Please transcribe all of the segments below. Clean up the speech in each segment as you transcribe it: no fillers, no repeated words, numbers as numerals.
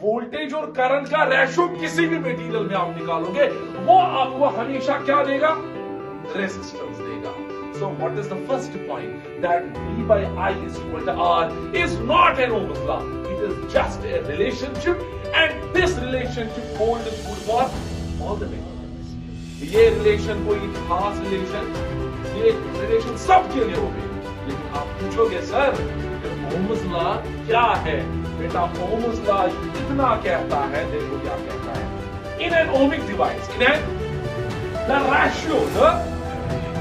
Voltage और current का ratio किसी भी मटेरियल में आप निकालोगे वो आपको हमेशा क्या देगा, रेजिस्टेंस देगा. So what is the first point? That V by I is equal to R is not an Ohm's law. It is just a relationship, and this relationship holds good for all the materials. ये relation कोई खास relation, ये relation सबके लिए होगी. लेकिन आप पूछोगे सर ओम्स लॉ क्या है? बेटा ओम्स लॉ इतना कहता है, देखो क्या कहता है. In an ohmic device, the ratio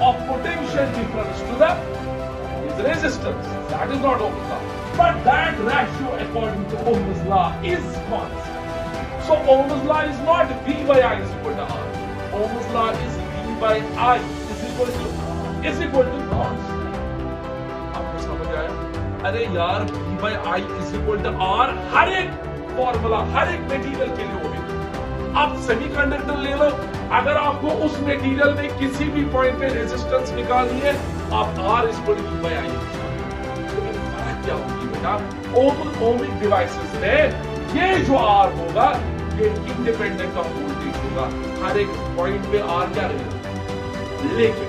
of potential difference to the is resistance. That is not Ohm's law. But that ratio according to Ohm's law is constant. So Ohm's law is not V by I is equal to R. Ohm's law is V by I is equal to constant. आपको समझ आया? अरे यार V by I is equal to R हर एक formula हर एक material के लिए होगी. आप सेमीकंडक्टर ले लो, अगर आपको उस मटेरियल में किसी भी पॉइंट पे रेजिस्टेंस निकालनी है आप R is equal to V by I. लेकिन फर्क क्या होगी बेटा, ओमिक डिवाइसेस में ये जो R होगा ये इंडिपेंडेंट ऑफ वोल्टेज होगा. हर एक पॉइंट पे R क्या रहेगा. लेकिन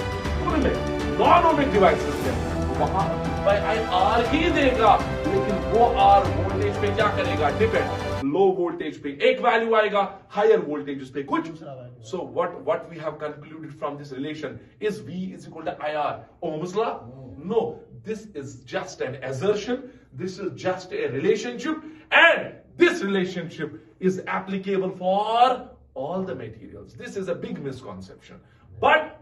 उनमें नॉन ओमिक डिवाइसेस में वहां V by I R ही देगा, लेकिन वो R वोल्टेज पे क्या करेगा, डिपेंड. लो वोल्टेज पे एक वैल्यू आएगा, हायर वोल्टेज पे कुछ. So what we have concluded from this relation is V is equal to IR. Ohm's law? No, this is just an assertion. This is just a relationship, and this relationship is applicable for all the materials. This is a big misconception. But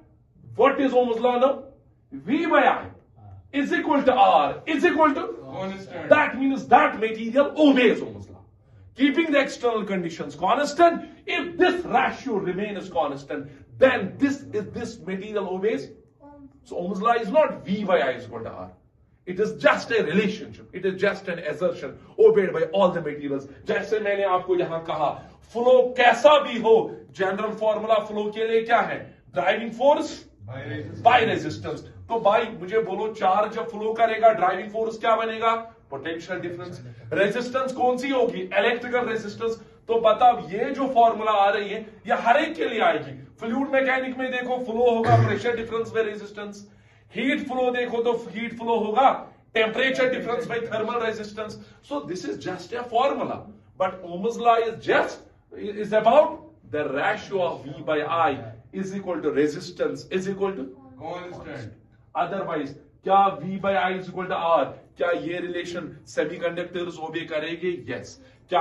what is Ohm's law now? V by I is equal to R is equal to constant. That means that material obeys Ohm's law. Keeping the external conditions constant, if this ratio remains constant, then this material obeys. So Ohm's law is not V by I is equal to R. It is just a relationship. It is just an assertion obeyed by all the materials. जैसे मैंने आपको यहां कहा, flow कैसा भी हो, general formula flow के लिए क्या है, ड्राइविंग फोर्स बाय रेजिस्टेंस. तो भाई मुझे बोलो, चार्ज जब फ्लो करेगा ड्राइविंग फोर्स क्या बनेगा, पोटेंशियल डिफरेंस. रेजिस्टेंस कौन सी होगी, इलेक्ट्रिकल रेजिस्टेंस. तो बताओ ये जो फॉर्मूला आ रही है ये हर एक के लिए आएगी. फ्लूइड मैकेनिक में देखो फ्लो होगा pressure difference by resistance. Heat flow देखो तो हीट फ्लो होगा temperature difference by thermal resistance. So this is just a formula, but Ohm's law is about the ratio of V by I is equal to resistance is equal to constant. Otherwise क्या V by I is equal to R, क्या ये relation semiconductors ओबे करेंगे? Yes. क्या